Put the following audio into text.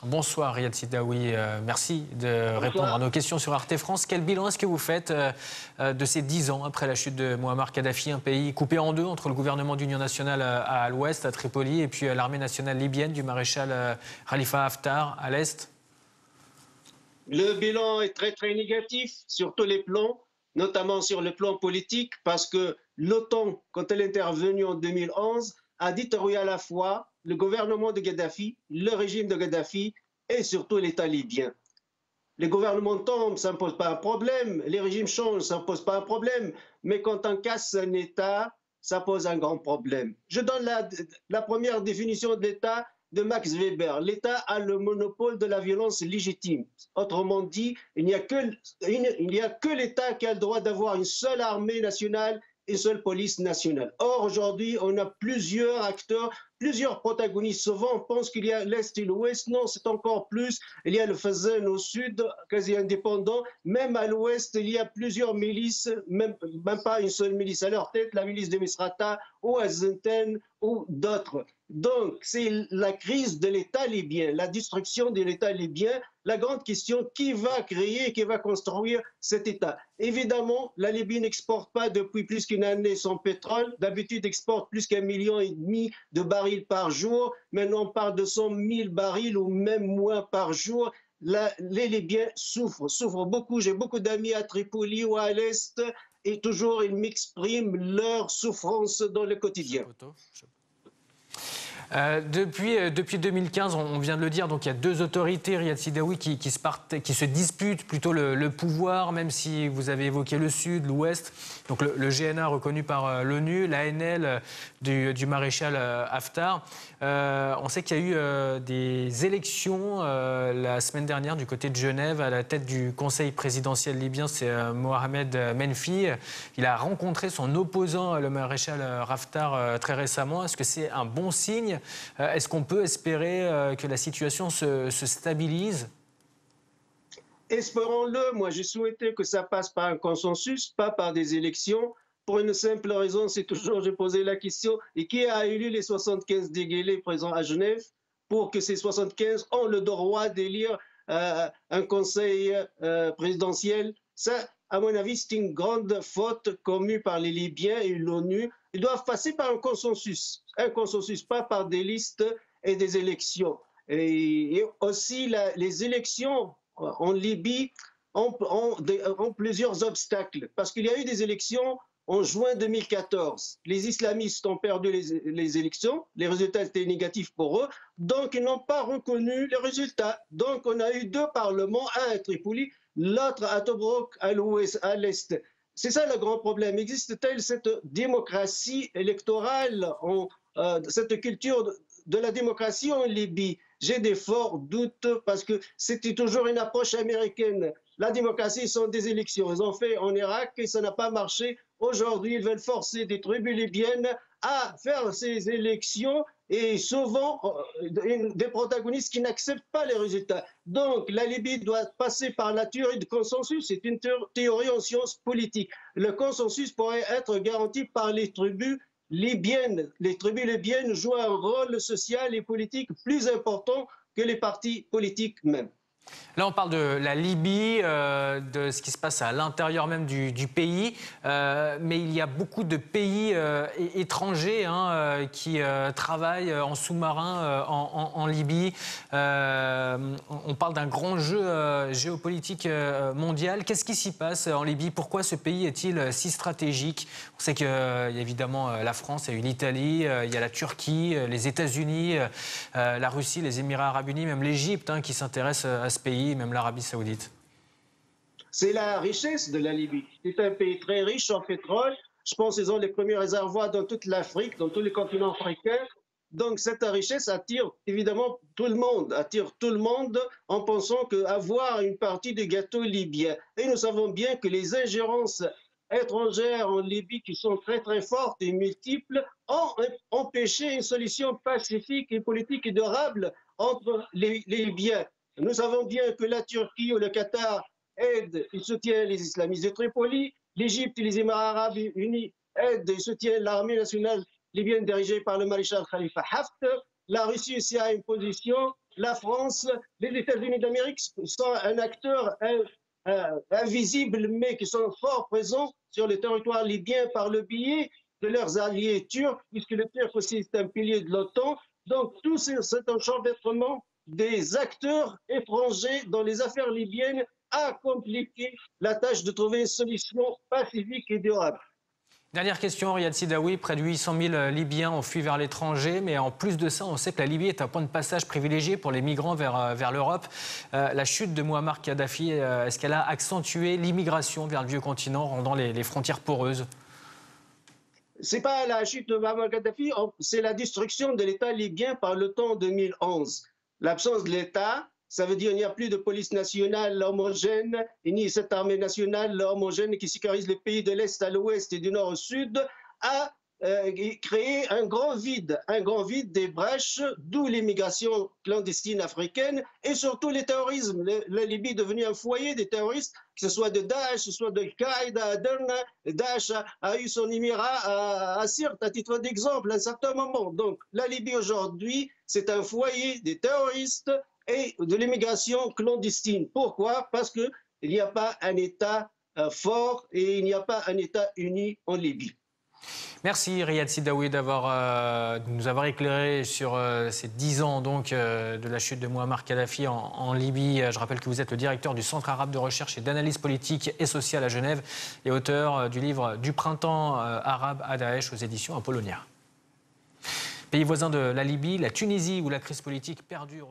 Bonsoir Riyad Sidaoui, merci de répondre à nos questions sur Arte France. Quel bilan est-ce que vous faites de ces 10 ans après la chute de Mouammar Kadhafi, un pays coupé en deux entre le gouvernement d'union nationale à l'ouest, à Tripoli, et puis l'armée nationale libyenne du maréchal Khalifa Haftar à l'est? Le bilan est très négatif sur tous les plans, notamment sur le plan politique, parce que l'OTAN, quand elle est intervenue en 2011, a détruit à la fois le gouvernement de Kadhafi, le régime de Kadhafi et surtout l'État libyen. Les gouvernements tombent, ça ne pose pas un problème, les régimes changent, ça ne pose pas un problème, mais quand on casse un État, ça pose un grand problème. Je donne la première définition de l'État de Max Weber. L'État a le monopole de la violence légitime. Autrement dit, il n'y a que l'État qui a le droit d'avoir une seule armée nationale, une seule police nationale. Or, aujourd'hui, on a plusieurs acteurs, plusieurs protagonistes. Souvent, on pense qu'il y a l'Est et l'Ouest. Non, c'est encore plus. Il y a le Fezzan au sud, quasi indépendant. Même à l'Ouest, il y a plusieurs milices, même pas une seule milice à leur tête, la milice de Misrata ou Azenten ou d'autres. Donc, c'est la crise de l'État libyen, la destruction de l'État libyen, la grande question, qui va créer, qui va construire cet État? Évidemment, la Libye n'exporte pas depuis plus qu'une année son pétrole. D'habitude, exporte plus qu'1,5 million de barils par jour. Maintenant, on parle de 100 000 barils ou même moins par jour. Les Libyens souffrent beaucoup. J'ai beaucoup d'amis à Tripoli ou à l'Est et toujours ils m'expriment leur souffrance dans le quotidien. Depuis 2015, on vient de le dire, donc il y a deux autorités, Riyad Sidaoui, qui se disputent plutôt le pouvoir, même si vous avez évoqué le sud, l'ouest. Donc le GNA reconnu par l'ONU, l'ANL du maréchal Haftar. On sait qu'il y a eu des élections la semaine dernière du côté de Genève à la tête du conseil présidentiel libyen, c'est Mohamed Menfi. Il a rencontré son opposant, le maréchal Haftar, très récemment. Est-ce que c'est un bon signe? Est-ce qu'on peut espérer que la situation se stabilise? Espérons-le. Moi, j'ai souhaité que ça passe par un consensus, pas par des élections. Pour une simple raison, c'est toujours, j'ai posé la question, et qui a élu les 75 dégueulés présents à Genève pour que ces 75 ont le droit d'élire un conseil présidentiel? Ça, à mon avis, c'est une grande faute commise par les Libyens et l'ONU. Ils doivent passer par un consensus, pas par des listes et des élections. Et aussi, les élections en Libye ont plusieurs obstacles, parce qu'il y a eu des élections en juin 2014. Les islamistes ont perdu les élections, les résultats étaient négatifs pour eux, donc ils n'ont pas reconnu les résultats. Donc on a eu deux parlements, un à Tripoli, l'autre à Tobruk, à l'ouest, à l'est. C'est ça le grand problème. Existe-t-elle cette démocratie électorale, cette culture de la démocratie en Libye? J'ai des forts doutes parce que c'était toujours une approche américaine. La démocratie sont des élections. Ils ont fait en Irak et ça n'a pas marché. Aujourd'hui, ils veulent forcer des tribus libyennes à faire ces élections et souvent des protagonistes qui n'acceptent pas les résultats. Donc la Libye doit passer par la théorie de consensus. C'est une théorie en sciences politiques. Le consensus pourrait être garanti par les tribus libyennes. Les tribus libyennes jouent un rôle social et politique plus important que les partis politiques même. Là, on parle de la Libye, de ce qui se passe à l'intérieur même du pays, mais il y a beaucoup de pays étrangers qui travaillent en sous-marin en Libye. On parle d'un grand jeu géopolitique mondial. Qu'est-ce qui s'y passe en Libye? Pourquoi ce pays est-il si stratégique? On sait qu'il y a évidemment la France, il y a eu l'Italie, il y a la Turquie, les États-Unis, la Russie, les Émirats arabes unis, même l'Égypte qui s'intéressent à ce pays, même l'Arabie saoudite. C'est la richesse de la Libye. C'est un pays très riche en pétrole. Je pense qu'ils ont les premiers réservoirs dans toute l'Afrique, dans tous les continents africains. Donc cette richesse attire évidemment tout le monde, en pensant qu'avoir une partie du gâteau libyen. Et nous savons bien que les ingérences étrangères en Libye, qui sont très fortes et multiples, ont empêché une solution pacifique et politique et durable entre les Libyens. Nous savons bien que la Turquie ou le Qatar aident et soutiennent les islamistes de Tripoli. L'Égypte et les Émirats arabes unis aident et soutiennent l'armée nationale libyenne dirigée par le maréchal Khalifa Haftar. La Russie aussi a une position la France, les États-Unis d'Amérique sont un acteur invisible, mais qui sont fort présents sur le territoire libyen par le biais de leurs alliés turcs, puisque le Turc aussi est un pilier de l'OTAN. Donc, tout c'est un enchevêtrement des acteurs étrangers dans les affaires libyennes a compliqué la tâche de trouver une solution pacifique et durable. Dernière question, Riyad Sidaoui. Près de 800 000 Libyens ont fui vers l'étranger, mais en plus de ça, on sait que la Libye est un point de passage privilégié pour les migrants vers l'Europe. La chute de Mouammar Kadhafi, est-ce qu'elle a accentué l'immigration vers le vieux continent, rendant les frontières poreuses? C'est pas la chute de Mouammar Kadhafi, c'est la destruction de l'État libyen par l'OTAN en 2011. L'absence de l'État, ça veut dire qu'il n'y a plus de police nationale homogène, ni cette armée nationale homogène qui sécurise les pays de l'Est à l'Ouest et du Nord au Sud, a créé un grand vide des brèches, d'où l'immigration clandestine africaine et surtout les terrorismes. La Libye est devenue un foyer des terroristes, que ce soit de Daesh, que ce soit de Al-Qaïda, à Derna. Daesh a eu son émirat à Sirte, à titre d'exemple, à un certain moment. Donc la Libye aujourd'hui, c'est un foyer des terroristes et de l'immigration clandestine. Pourquoi? Parce qu'il n'y a pas un État fort et il n'y a pas un État uni en Libye. Merci Riyad Sidaoui de nous avoir éclairé sur ces 10 ans donc, de la chute de Mouammar Kadhafi en Libye. Je rappelle que vous êtes le directeur du Centre arabe de recherche et d'analyse politique et sociale à Genève et auteur du livre Du printemps arabe à Daesh aux éditions Apollonia. Pays voisin de la Libye, la Tunisie, où la crise politique perdure.